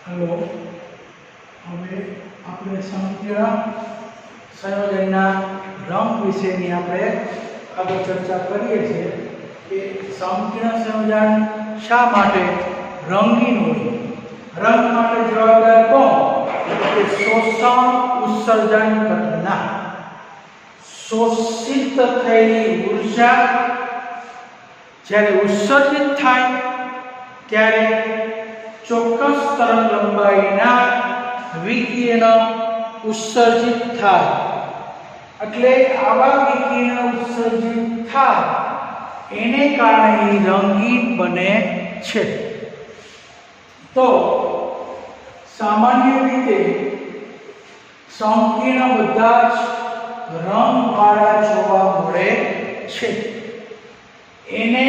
Hello, હવે આપણે સંકીર્ણ સંયોજનના રંગ વિશેની આપણે આગળ ચર્ચા કરીએ છીએ કે સંકીર્ણ સંયોજન શા માટે રંગીન હોય. રંગ માટે જવાબદાર કોણ? કે શોષણ ઉત્સર્જન ઘટના. શોષિત થયેલી ઉર્જા જ્યારે ઉત્સર્જિત થાય ત્યારે ચોક્કસ તરંગ લંબાઈના વિકિરણ ઉત્સર્જિત થાય. એટલે આવા વિકિરણ ઉત્સર્જિત થાય એને કારણે રંગીન બને છે. તો સામાન્ય રીતે સંકીર્ણ બધા જ રંગવાળા જોવા મળે છે. એને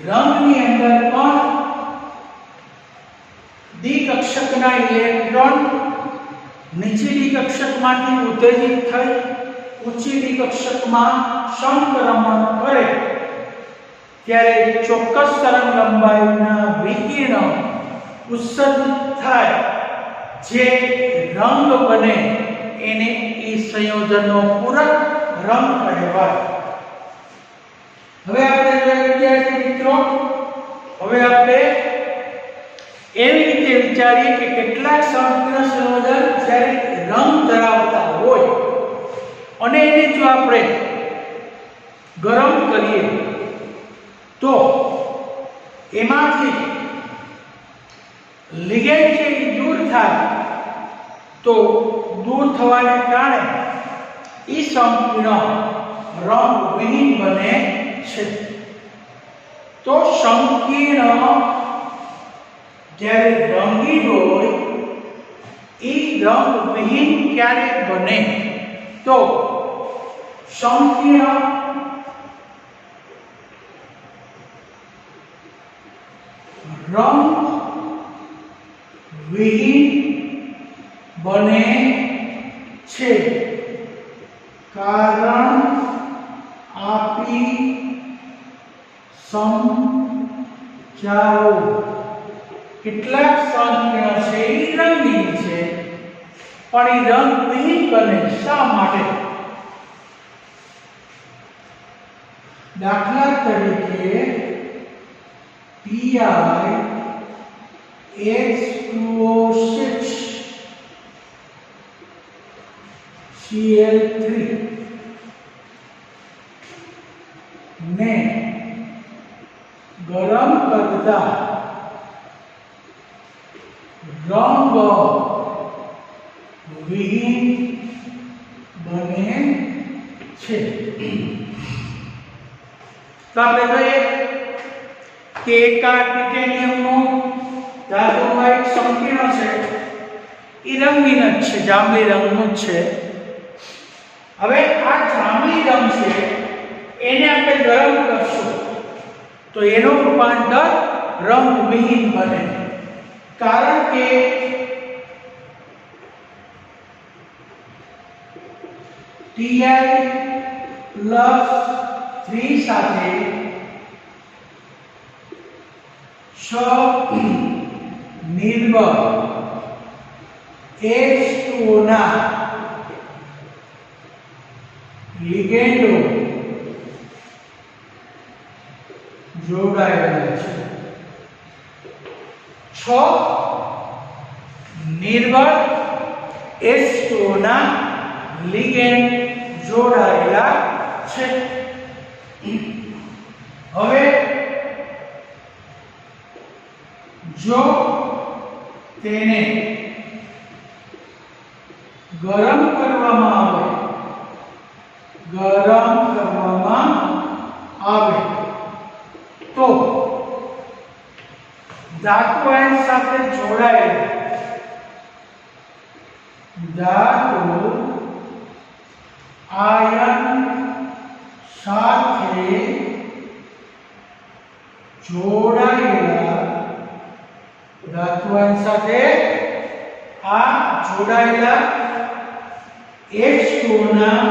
રંગની અંદર પણ દ્વિકક્ષકના ઇલેક્ટ્રોન નીચેની કક્ષકમાંથી ઉત્તેજિત થઈ ઊંચી કક્ષકમાં સંક્રમણ કરે ત્યારે ચોક્કસ તરંગ લંબાઈના વિકિરણ ઉત્સર્જિત થાય જે રંગ બને એને એ સંયોજનનો પૂરક રંગ કહેવાય. હવે આપણે જોઈએ વિદ્યાર્થી મિત્રો, હવે આપણે એવી રીતે વિચારીએ કે કેટલાક સંકીર્ણ સંયોજન જ્યારે રંગ ધરાવતા હોય અને એને જો આપણે ગરમ કરીએ તો એમાંથી લિગેન્ડ છે એ દૂર થાય. તો દૂર થવાને કારણે એ સંકીર્ણ રંગવિહીન બને છે. તો સંકીર્ણ જ્યારે રંગીન હોય એ રંગવિહીન ક્યારે બને? તો સંકીર્ણ રંગવિહીન બને છે કારણ આપી સમજાવો. કેટલાક સંકીર્ણ છે એ રંગીન છે પણ એ રંગવિહીન બને શા માટે? દાખલા તરીકે PiH2O6 Cl3 ને ગરમ કરતા રંગ વિહીન બને છે. તો આપણે જોઈએ કે ટાઇટેનિયમનું ધાતુમાં એક સંકીર્ણ છે એ રંગીન જ છે, જાંબલી રંગનું જ છે. હવે આ જાંબલી રંગ છે એને આપણે ગરમ કરશું તો એનો રૂપાંતર રંગવિહીન બને કારણ કે Ti+3 સાથે નિર્બળ H2O ના લિગેન્ડો જોડાયેલા છે. 6 નિર્બળ H2O ના લિગેન્ડ જોડાયેલા છે. હવે જો તેને ગરમ કરવામાં આવે તો ધાતુ આયન સાથે જોડાયેલા ધાતુ આયન સાથે આ જોડાયેલા H2O ના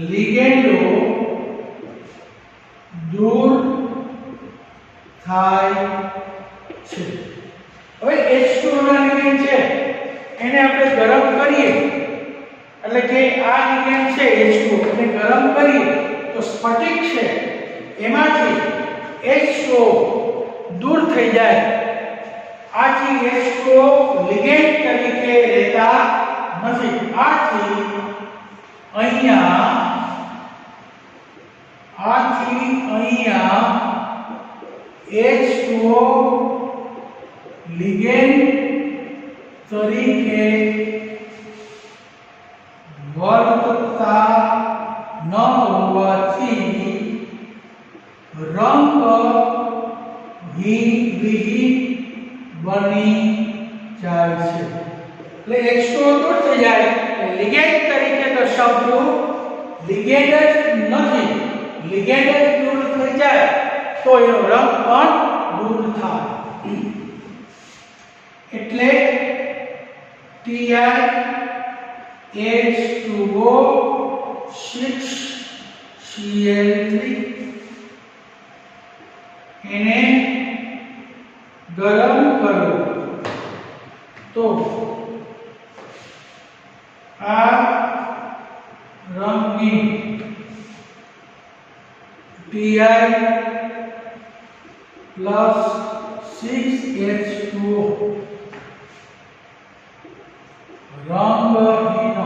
લિગેન્ડો દૂર થાય છે. હવે H2O ના લિગેન્ડ છે એને આપણે ગરમ કરીએ એટલે કે આ લિગેન્ડ છે H2O એને ગરમ કરીએ તો સ્ફટિક છે એમાંથી H2O દૂર થઈ જાય. આથી H2O લિગેન્ડ તરીકે લેતા નથી. આથી અહીંયા H2O લિગેન્ડ તરીકે વર્તતા ન હોવાથી રંગહીન બની જાય છે. એટલે H2O દૂર થઈ જાય લિગેન્ડ તરીકે દર્શાવતું લિગેન્ડ જ નથી. લિગેન્ડ જ દૂર થઈ જાય તો એનો રંગ પણ દૂર થાય. એટલે TiH2O 6Cl3 એને ગરમ કરો તો આ રંગીન Ti plus 6H2O રંગહીન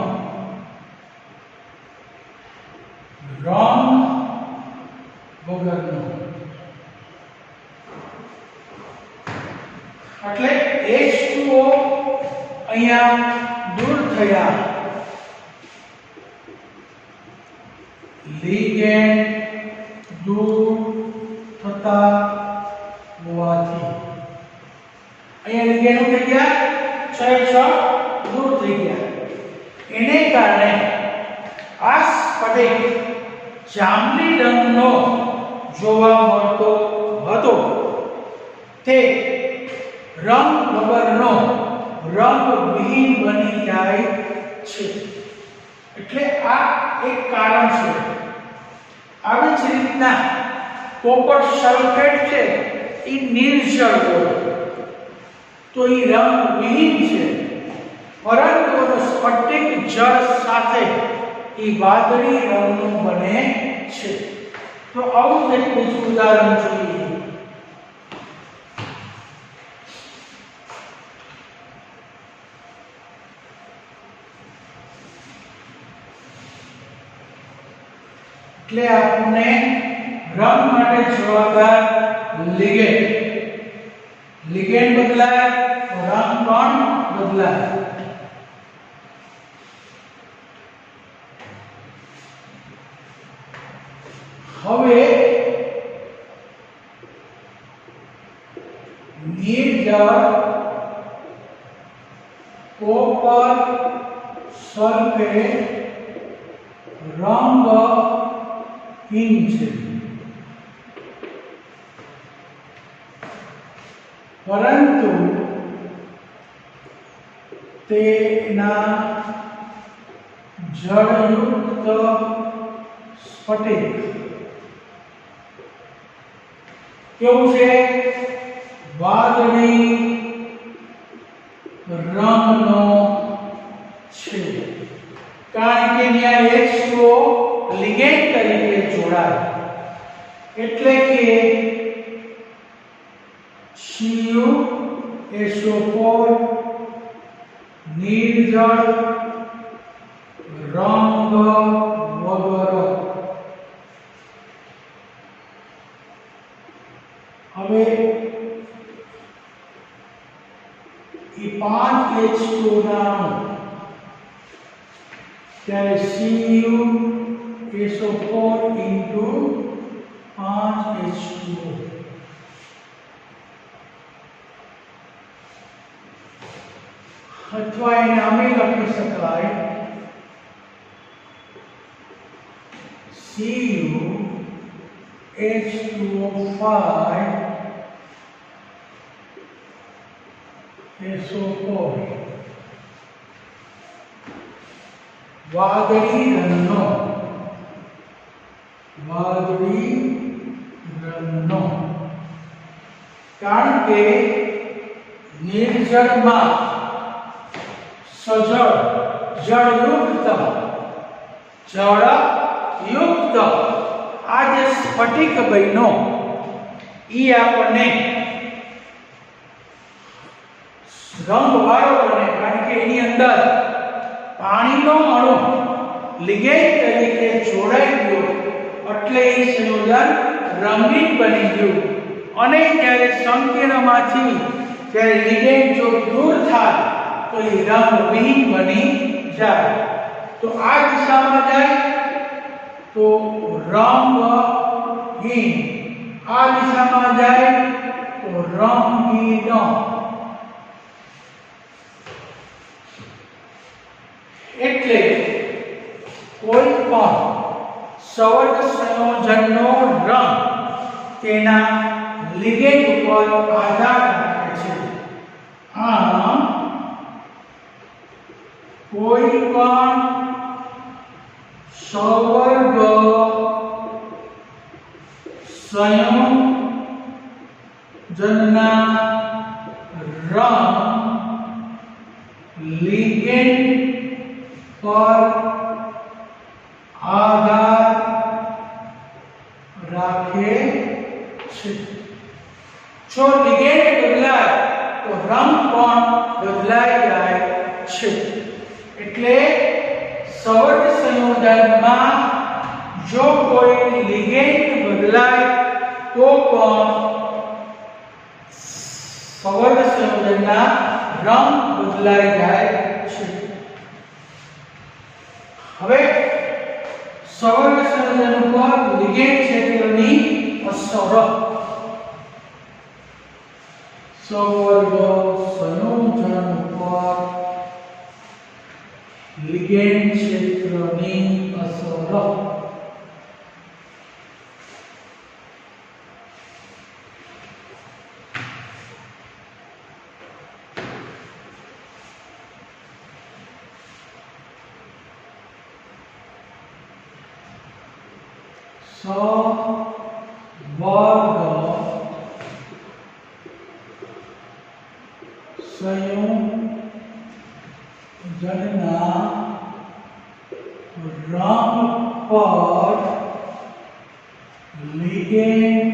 રંગ વગરનો એટલે H2O અહીંયા દૂર થયા લિગેન્ડ દૂર થતા હોવાથી અહીંયા લિગેન્ડ થઈ ગયા 6 દૂર થઈ ગયા. એને કારણે આ સ્ફટિક જાંબલી રંગનો જોવા મળતો હતો તે રંગ વગરનો રંગવિહીન બની જાય છે. એટલે આ એક કારણ છે. આવી જ રીતના કોપર સલ્ફેટ છે એ નિર્જળ હોય તો એ રંગવિહીન છે, પરંતુ સ્ફટિક જળ સાથે એ વાદળી રંગનું બને છે. તો આવું જ એક બીજું ઉદાહરણ જોઈએ. એટલે આપણને રંગ માટે જવાબદાર લિગેન્ડ બદલાય તો રંગ પણ બદલાય. હવે નિર્જળ કોપર સલ્ફેટ રંગહીન છે, પરંતુ તેના જળયુક્ત સ્ફટિક કેવું છે? વાદળી રંગનો છે. કારણ કે ત્યાં H2O લિગેન્ડ તરીકે જોડાય. એટલે કે CuSO4 નિર્જળ રંગ વગર. હવે એ 5H2O ના ત્યારે CuSO4 into 5H2O અથવા એને આમે લખી શકાય CuH2O5 SO4 વાદળી રંગનો કારણ કે નિર્જળમાં સજળ જળયુક્ત આ જે સ્ફટિક બન્યો ઈ આપણને રંગવાળો બને, કારણ કે એની અંદર પાણીનો અણુ લિગેન્ડ તરીકે જોડાઈ ગયો એટલે એ સંયોજન રંગીન બની ગયું. અને જ્યારે સંકીર્ણમાંથી જ્યારે લિગેન્ડ જો દૂર થાય તો એ રંગવિહીન બની જાય. તો આ દિશામાં જાય તો રંગહીન, આ દિશામાં જાય તો રંગીન. એટલે કોઈ પણ સવર્ગ સંયોજનનો રંગ તેના લિગેન્ડ ઉપર આધાર રાખે છે. આમ કોઈ પણ સવર્ગ સંયોજનના રંગ લિગેન્ડ પર આધાર રાખે છે. જો લિગેન્ડ બદલાય તો રંગ પણ બદલાઈ જાય છે. એટલે સવર્ગ સંયોજનમાં જો કોઈ લિગેન્ડ બદલાય તો પણ સવર્ગ સંયોજનના રંગ બદલાઈ જાય છે. હવે સવર્ગ સંયોજન ઉપર લિગેન્ડ ક્ષેત્રની અસર. સવર્ગ સંયોજન ઉપર લિગેન્ડ ક્ષેત્રની અસર. સવર્ગ સંયોજનના રંગ પર લિગેન્ડ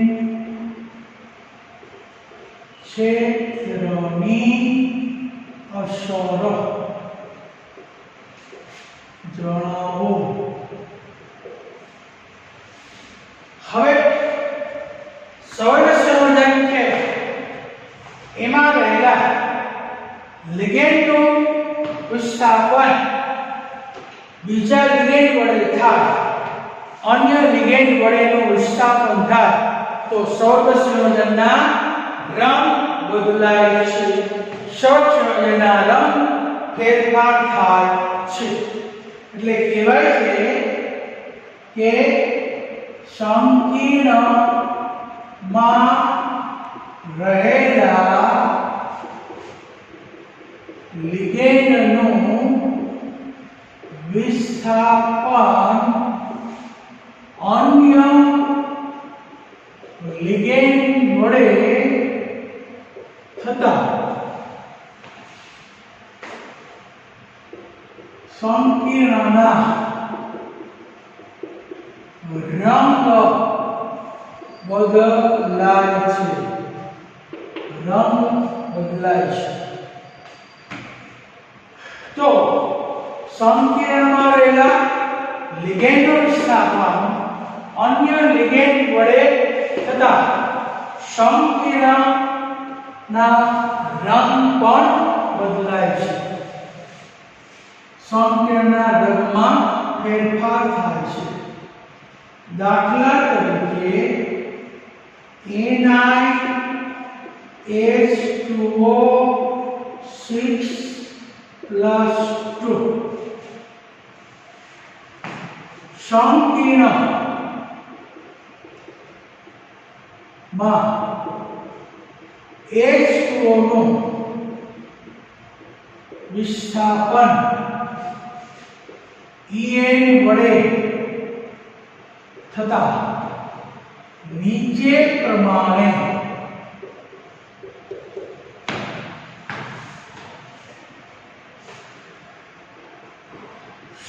ક્ષેત્રની અસર જણાવો. હવે સવર્ગ સંયોજન છે એમાં રહેલા લિગેન્ડનું વિસ્થાપન બીજા લિગેન્ડ વડે થાય, અન્ય લિગેન્ડ વડેનું વિસ્થાપન થાય તો સવર્ગ સંયોજનના રંગ બદલાય છે. સવર્ગ સંયોજનના રંગ ફેરફાર થાય છે. એટલે કહેવાય છે કે સંકીર્ણમાં રહેલા લિગેન્ડનું વિસ્થાપન અન્ય લિગેન્ડ વડે થતા સંકીર્ણના રંગ બદલાય છે. રંગ બદલાય છે. તો સંકીર્ણમાં રહેલા લિગેન્ડનું વિસ્થાપન અન્ય લિગેન્ડ વડે થતા સંકીર્ણના રંગ પણ બદલાય છે. સંકીર્ણના રંગમાં ફેરફાર થાય છે. દાખલા તરીકે Ni2O6+2 સંકીર્ણમાં H2O નું વિસ્થાપન En વડે થતા નીચે પ્રમાણે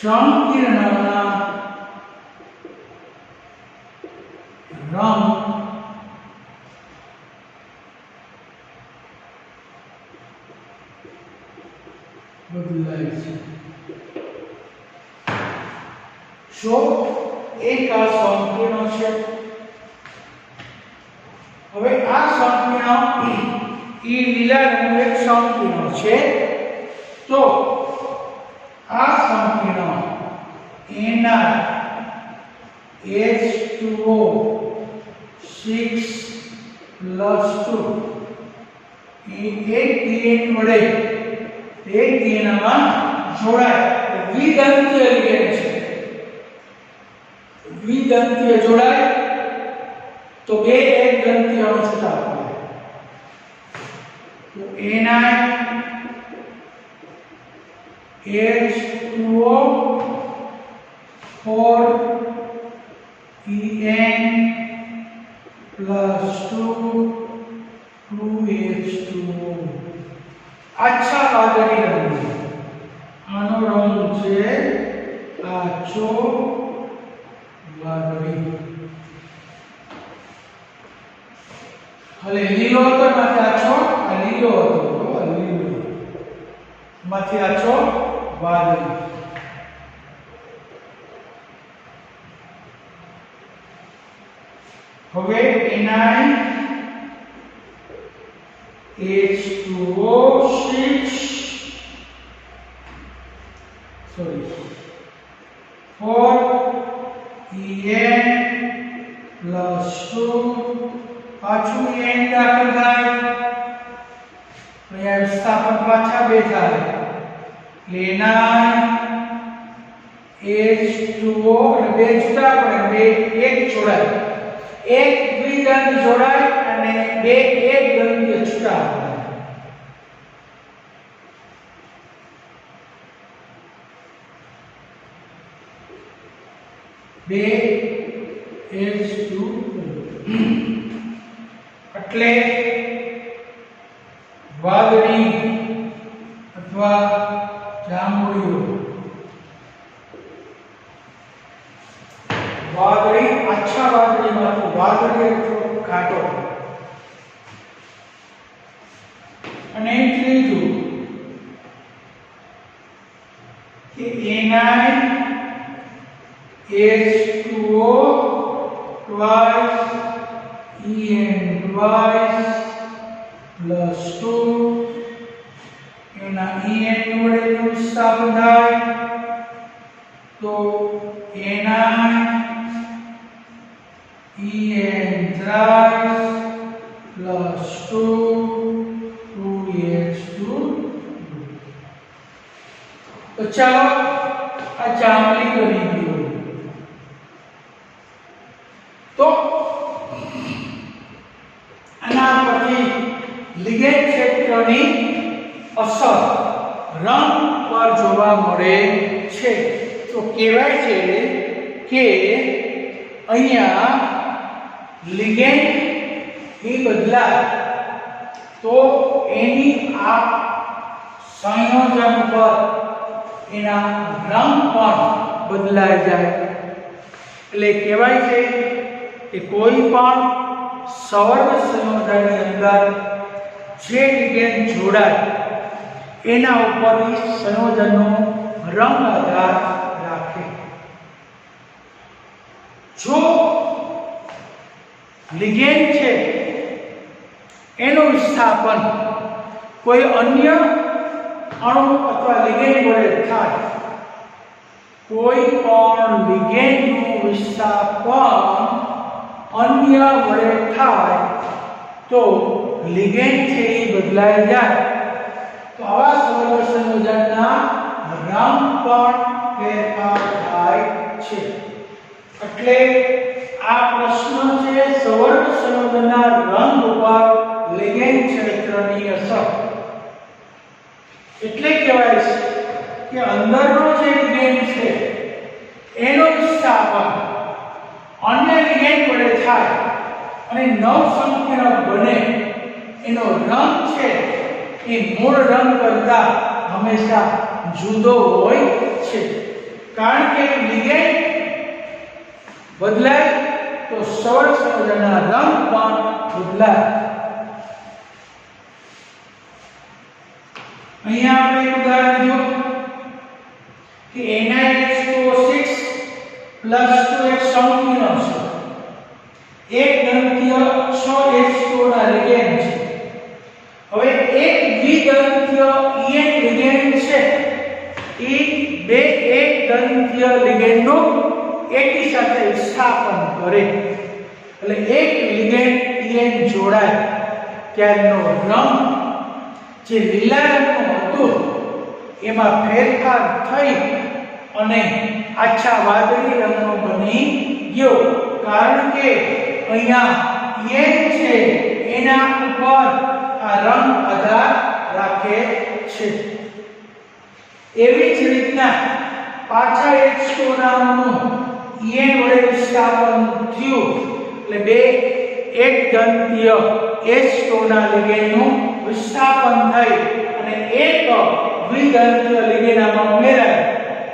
સંકીર્ણના રંગ બદલાય છે. જો એક આ સંકીર્ણ છે, હવે આ સંકીર્ણ એ લીલા રંગનું એક સંકીર્ણ છે, તો આ સંકીર્ણ એના H2O 6+2 એક DNA વડે એક DNA માં જોડાય દ્વિદંતીય લિગેન્ડ છે. દ્વિદંતીય જોડાય તો બે એક દંતીય અણુ છૂટા પડે. તો H2O 4En+2 2H2O. આછા વાદળી રંગ, આનો રંગ છે આછો વાદળી. હવે લીલો હતો માંથી આછો, આ લીલો હતો, લીલો માંથી આછો વાદળી. હવે એનાય H2O 4En+2 પાછું n દાખલ થાય, અહીંયા વિસ્થાપન પાછા બે થાય. એના H2O અને બે છૂટા પડે, બે એક જોડાય, એક દ્વિદંત જોડાય અને બે એક દંતીય છૂટા પડે. બે H2O એટલે વાદળી અથવા જાંબુડિયો. વાદળી આછા વાદળીમાં તો વાદળી અથવા ઘાટો. અને ત્રીજું કે એના H2O twice En twice +2 એના En વડે વિસ્થાપન થાય, તો એના En thrice +2 2H2. તો ચાલો આ જાંબલી કરી દો. તો આના પરથી લિગેન્ડ ક્ષેત્રની અસર રંગ પર જોવા મળે છે. તો કહેવાય છે કે અહીંયા લિગેન્ડ એ બદલાય તો એની આ સંયોજન પર એના રંગ પણ બદલાઈ જાય. એટલે કહેવાય છે કે કોઈ પણ સવર્ગ સંયોજનની અંદર જે લિગેન્ડ જોડાય એના ઉપર સંયોજનનો રંગ આધાર રાખે. જો લિગેન્ડ છે એનું વિસ્થાપન કોઈ અન્ય અણુ અથવા લિગેન્ડ વડે થાય, કોઈ પણ લિગેન્ડનું વિસ્થાપન અન્ય વડે થાય તો લિગેન્ડ છે એ બદલાઈ જાય. તો આવા સવર્ગ સંયોજનના રંગ પણ ફેરફાર થાય છે. એટલે આ પ્રશ્ન છે સવર્ગ સંયોજનના રંગ ઉપર લિગેન્ડ ક્ષેત્રની અસર. એટલે કહેવાય છે કે અંદરનો જે લિગેન્ડ છે એનો વિસ્થાપન અન્ય લિગેન્ડ વડે થાય અને નવ સંકીર્ણ બને, એનો રંગ છે એ મૂળ રંગ કરતા હંમેશા જુદો હોય છે. કારણ કે લિગેન્ડ બદલાય તો સવર્ગ સંયોજનના રંગ પણ બદલાય. અહીંયા આપણે એક ઉદાહરણ જો કે NiH2O6 પ્લસ 2 એક સંકીર્ણ છે. એક દંતીય 6H2O ના લિગેન્ડ છે. હવે એક દ્વિદંતીય EN લિગેન્ડ છે એ બે એક દંતીય લિગેન્ડનું એકી સાથે વિસ્થાપન કરે. એટલે એક લિગેન્ડ EN જોડાય ત્યારનો રંગ જે લીલા રંગનો હતો એમાં ફેરફાર થઈ અને આછા વાદળી રંગનો બની ગયો. કારણ કે અહીંયા EN છે એના ઉપર આ રંગ આધાર રાખે છે. એવી જ રીતના પાછા H2O ના અણુ EN વડે વિસ્થાપન થયું એટલે બે એક દંતીય H2O ના લિગેન્ડનું વિસ્થાપન થઈ અને એક દ્વિદંતીય લિગેન્ડ આમાં ઉમેરાય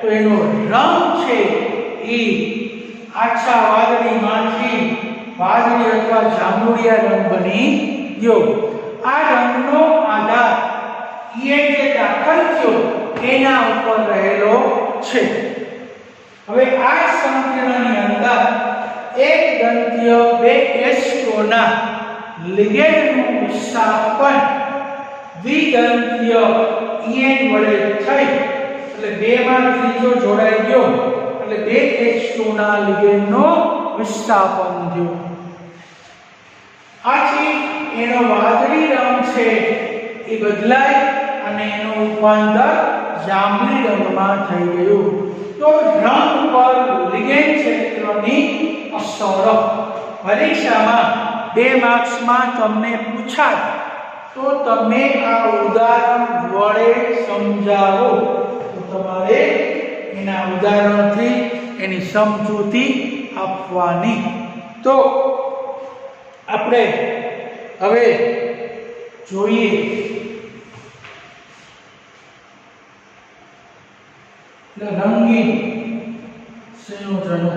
તો એનો રંગ છે એ આછા વાદળીમાંથી વાદળી અથવા જાંબુડિયા રંગ બની ગયો. આ રંગનો આધાર EN જે દાખલ થયો એના ઉપર રહેલો છે. હવે આ સંકીર્ણની અંદર એક દંતીય બે H2O ના લિગેન્ડનું વિસ્થાપન દ્વિદંતીય EN વડે થઈ એટલે બે માં ત્રીજો જોડાઈ ગયો એટલે બે H2O ના લિગેન્ડનું વિસ્થાપન થયું. આથી એનો વાદળી રંગ છે એ બદલાય અને એનું રૂપાંતર જાંબલી રંગમાં થઈ ગયું. તો રંગ પર લિગેન્ડ ક્ષેત્રની અસર પરીક્ષામાં 2 માર્ક્સમાં તમને પૂછાય તો તમે આ ઉદાહરણ વડે સમજાવો તો તમારે એના ઉદાહરણથી એની સમજૂતી આપવાની. તો આપણે હવે જોઈએ રંગીન સંયોજનો.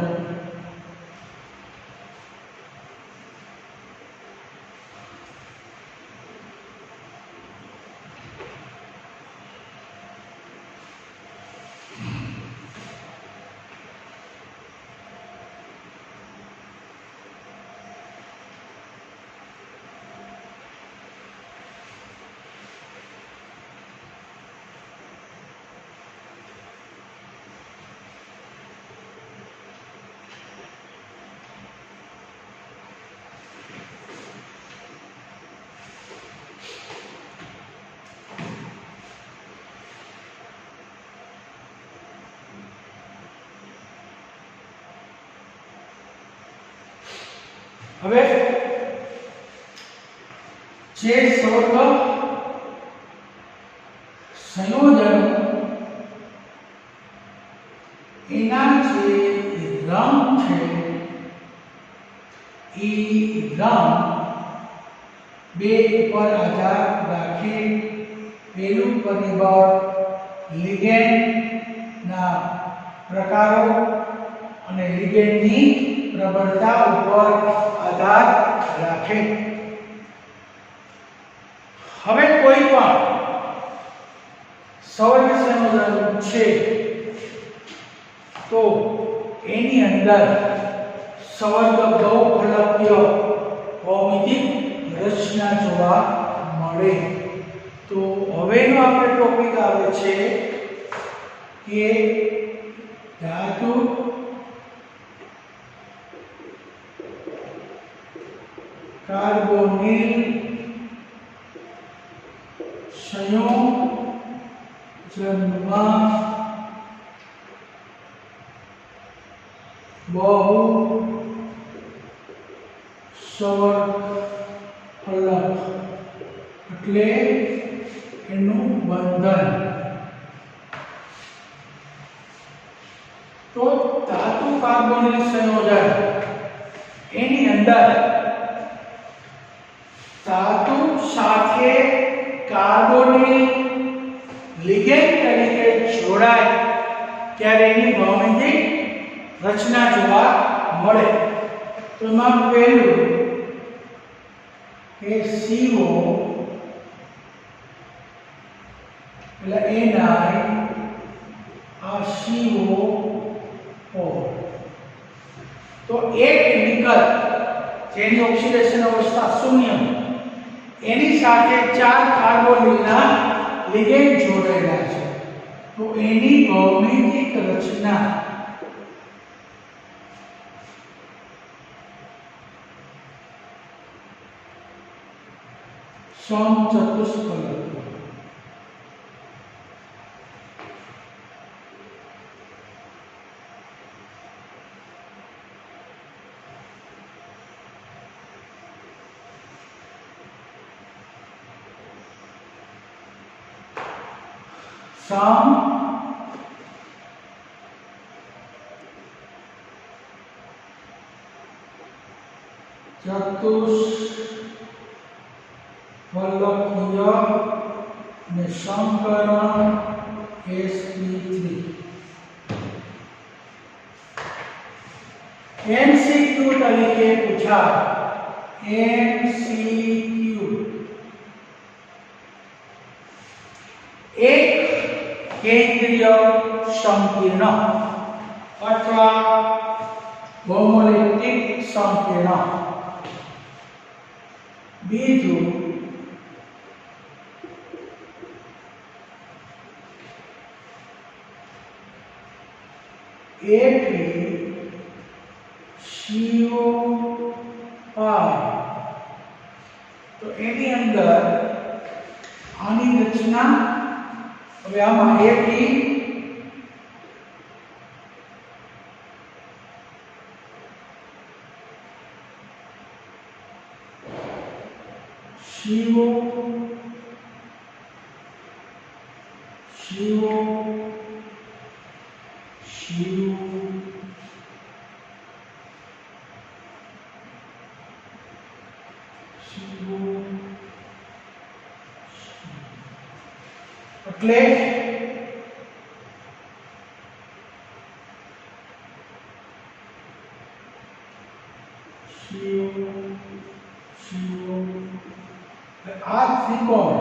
હવે જે સવર્ગ સંયોજનો એના જે રંગ છે એ રંગ બે ઉપર આધાર રાખે. પહેલું પરિબળ લિગેન્ડના પ્રકારો અને લિગેન્ડની પ્રબળતા ઉપર આધાર રાખે. હવે કોઈ પણ સવર્ગ સંયોજન છે તો એની અંદર સવર્ગ બહુફલકીય ભૌમિતિક રચના જોવા મળે. તો હવેનો આપણે ટોપિક આવે છે કે ધાતુ કાર્બોનિલ સંયોજનમાં બહુ સવર્ગ ફલક એટલે એનું બંધન. તો ધાતુ કાર્બોનિલ સંયોજન એની અંદર ધાતુ સાથે કાર્બોનિલ લિગેન્ડ તરીકે જોડાય ત્યારે એની ભૌમિતિક રચના જોવા મળે. તો એમાં પહેલું કે CO એટલે Ni આ CO4. તો એક નિકલ જેની ઓક્સિડેશન અવસ્થા શૂન્ય એની સાથે 4 કાર્બોનિલના લિગેન્ડ જોડાયેલા છે. તો એની ભૌમિતિક રચના સમચતુષ્ફલક. ચતુષ્ફલકીય ને સંકરણ sp3. MCQ તરીકે પૂછાય. MCQ એક કેન્દ્રીય સંકીર્ણ અથવા હોમોલેક્ટિક સંકીર્ણ. બીજું ApCO5. તો એની અંદર આની રચના હવે આમાં Ap એટલે આ ત્રિકોણ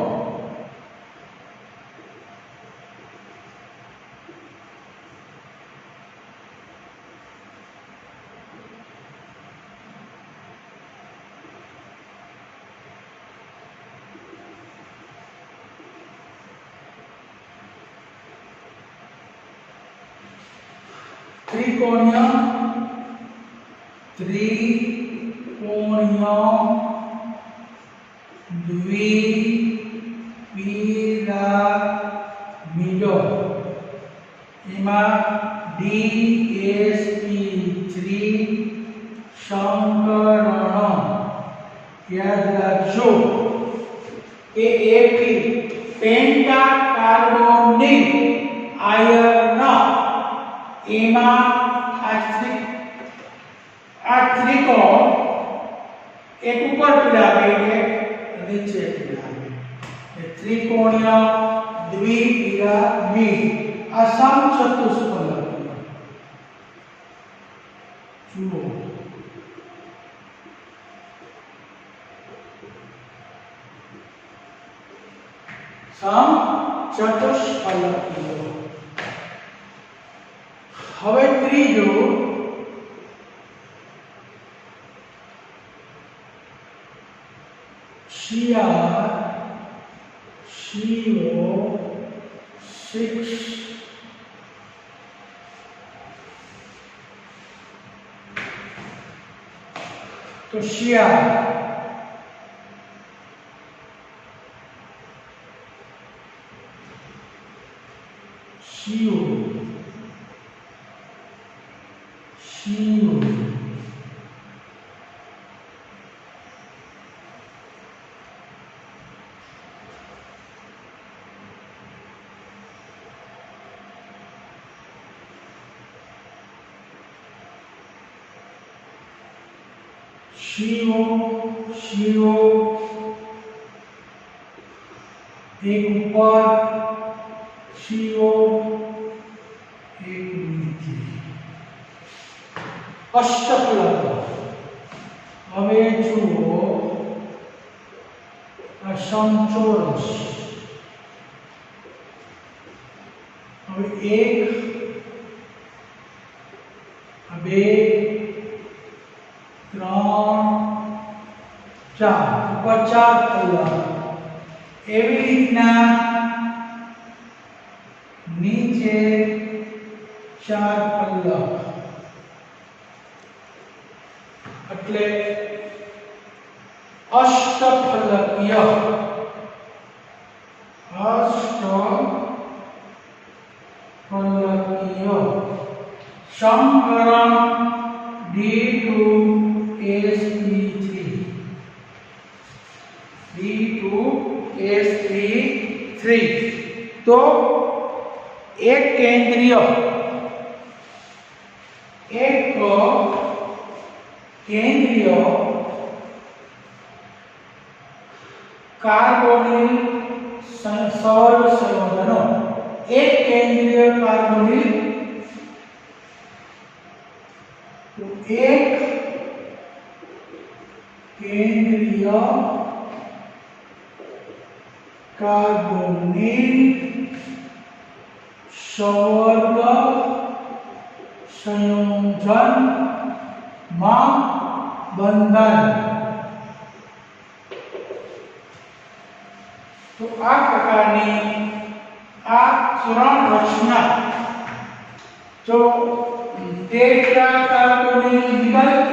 त्रिकोणीय द्विपिरामिड एमा DSP3 संकरण याद रखो કે Ap पेंटा कार्बोनिल आयर्न एमा आ त्रिकोण एक ऊपर पिरामिड नीचे पिरामिड त्रिकोणीय द्विपिरामिड आ समचतुष्फलक जुओ समचतुष्फलक. હવે ત્રીજું CrCO6 તો Cr CO एक ऊपर CO एक અષ્ટફલક. હવે જુઓ આ સમચોરસ. હવે 1 2 3 4 ઉપર 4 ફલક. એવી રીતના નીચે 4 ફલક. એટલે અષ્ટફલકીય. અષ્ટફલકીય સમકરણ D2sp3. D2sp3. તો એક કેન્દ્રીય કાર્બોનિલ સૌર સંયોજનો. એક કેન્દ્રીય કાર્બોનિલ તો એક કેન્દ્રીય કાર્બોનિલ સૌર સંયોજન માં બંધન. તો આ પ્રકારની આ ત્રણ રચના જો ટેટ્રા કાર્બોનિલ વિકલ્પ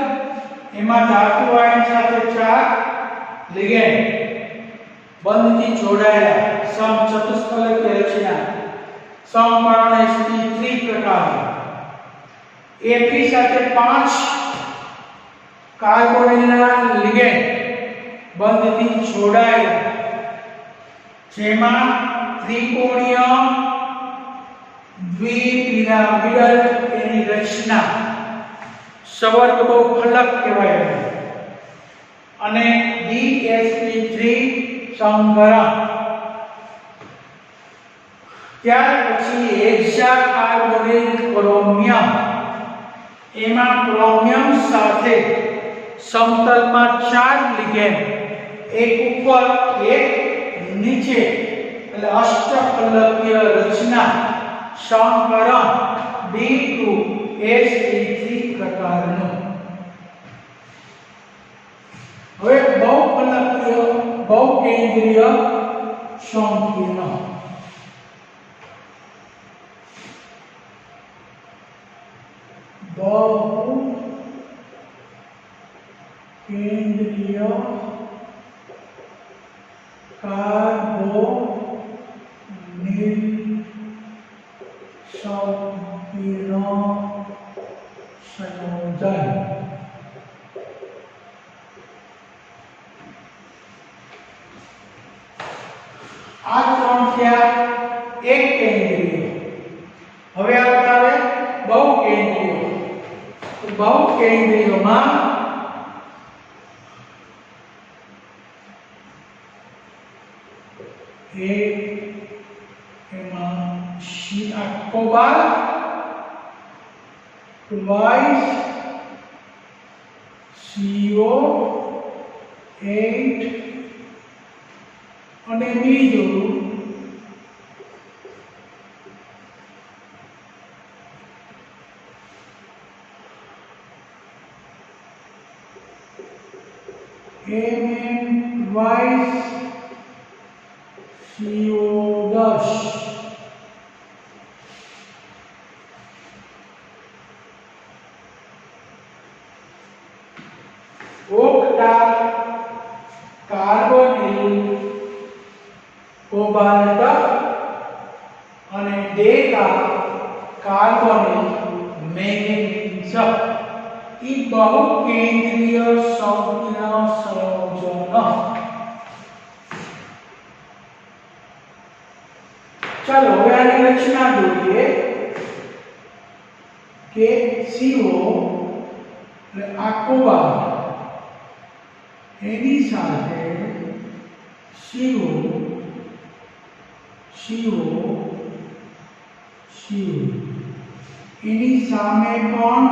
એમાં ધાતુ આયન સાથે 4 લિગેન્ડ બંધથી જોડાયેલા સમચતુષ્ફલકીય રચના સમકરણ sp3 પ્રકારની. Fe સાથે 5 કાર્બોનિલના લિગેન્ડ બંધથી જોડાયેલા જેમાં ત્રિકોણીય દ્વિપિરામિડલ એની રચના સવર્ગ બહુફલક કહેવાય. અને DsP3 સંકરણ. ત્યાર પછી હેક્સા કાર્બોનિલ ક્રોમિયમ. એમાં ક્રોમિયમ સાથે સમતલમાં 4 લિગેન્ડ, એક ઉપર એક નીચે, એટલે અષ્ટફલકીય રચના સંકરણ D2sp3 પ્રકારનું. હવે બહુફલકીય બહુકેન્દ્રીય સંકીર્ણ. બહુકેન્દ્રીય કાર્બોનિલ સંકીર્ણ સંયોજન. આ ત્રણ થયા એક કેન્દ્રીય. હવે આપણે આવે બહુકેન્દ્રીય. તો બહુકેન્દ્રીયમાં એમાં આખો બાર twice CO8 અને બીજું Mn twice CO10. Octa carbonyl cobalt અને ડેકા કાર્બોનિલ મેંગેનીઝ. એ બહુકેન્દ્રીય સંકીર્ણ સંયોજન. ચાલો હવે આની રચના જોઈએ કે CO એટલે આખો બાર એની સાથે CO એની સામે પણ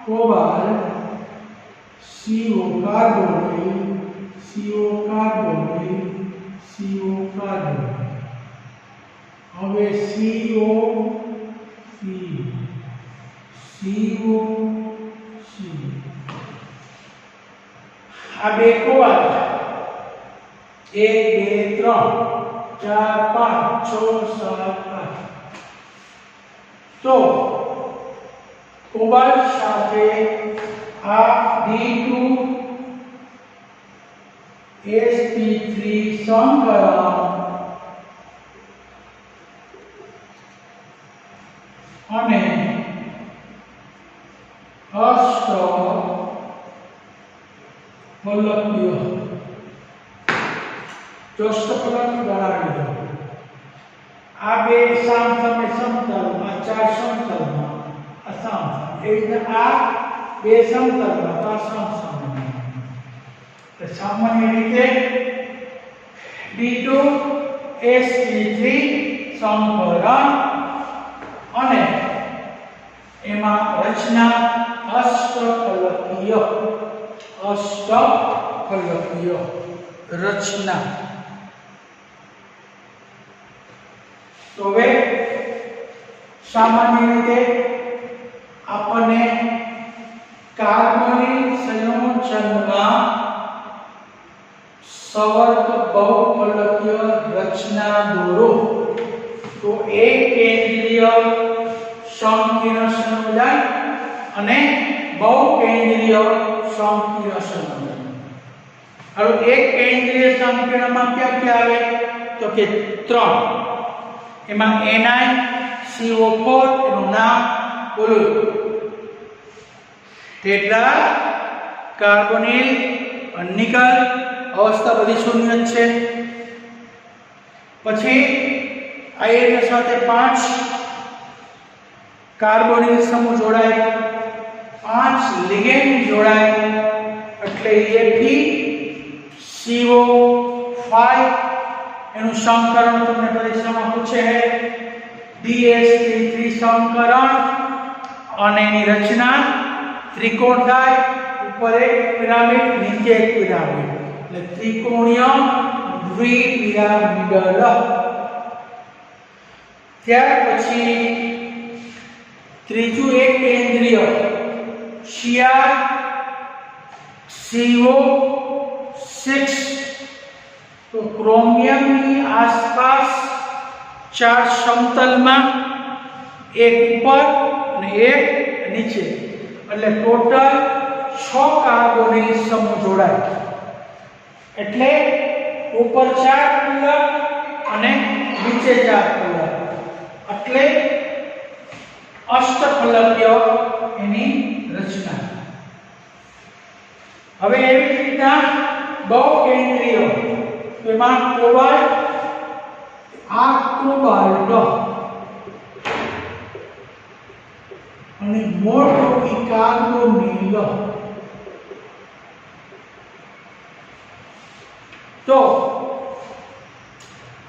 cobalt CO carbonyl CO carbonyl CO carbonyl હવે CO CO આ બે કોબાલ્ટ 1 2 3 4 5 6 7 8 તો કોબાલ્ટ સાથે આ D2 sp3 સંકરણ અને અષ્ટફલકીય ચોષ્ટફલક બનાવી દો આ બે સામસામે સમતલમાં ચાર સમતલમાં આ સામસામે એ રીતે આ બે સમતલમાં તો આ સામસામે તો સામાન્ય રીતે D2 sp3 સંકરણ અને એમાં રચના અષ્ટફલકીય રચના તો હવે સામાન્ય રીતે આપણને કાર્બનિક સંયોજનમાં સવર્ગ બહુફલકીય રચના દોરો તો એક કેન્દ્રીય સંકીર્ણ સંયોજન અને બહુકેન્દ્રીય સંકીર્ણ સંયોજન હવે એક કેન્દ્રીય સંકીર્ણમાં ક્યાં આવે તો કે 3 એમાં NiCO4 એનું નામ બોલો ટેટ્રા કાર્બોનિલ નિકલ અવસ્થા બધી શૂન્ય છે પછી આયર્ન સાથે 5 કાર્બોનિલ સમૂહ જોડાય 5 લિગેન્ડ જોડાય એટલે FeCO5 એનું સંકરણ તમને પરીક્ષામાં પૂછે DsP3 સંકરણ અને એની રચના ત્રિકોણ થાય ઉપર એક પિરામિડ નીચે એક પિરામિડ એટલે ત્રિકોણીય દ્વિપિરામિડલ ત્યાર પછી ત્રીજું એક કેન્દ્રીય CO6 તો ક્રોમિયમની આસપાસ ચાર સમતલમાં એક ઉપર અને એક નીચે એટલે ટોટલ 6 કાર્બોનિલ સમૂહ જોડાય એટલે ઉપર 4 ફલક અને નીચે 4 ફલક એટલે અષ્ટફલકીય એની રચના હવે એવી રીતના બહુકેન્દ્રીય એમાં કોબાલ્ટ આ કોબાલ્ટ અને મોટો કાર્બોનિલ તો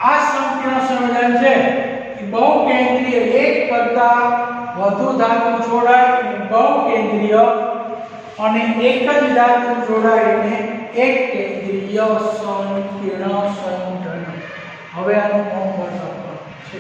આ સંકીર્ણ સંયોજન છે કે બહુકેન્દ્રીય એક કરતા વધુ ધાતુ જોડાઈને બહુકેન્દ્રીય અને એક જ ધાતુ જોડાઈને એક કેન્દ્રીય સંકીર્ણ સંયોજન હવે આનું હોમવર્ક છે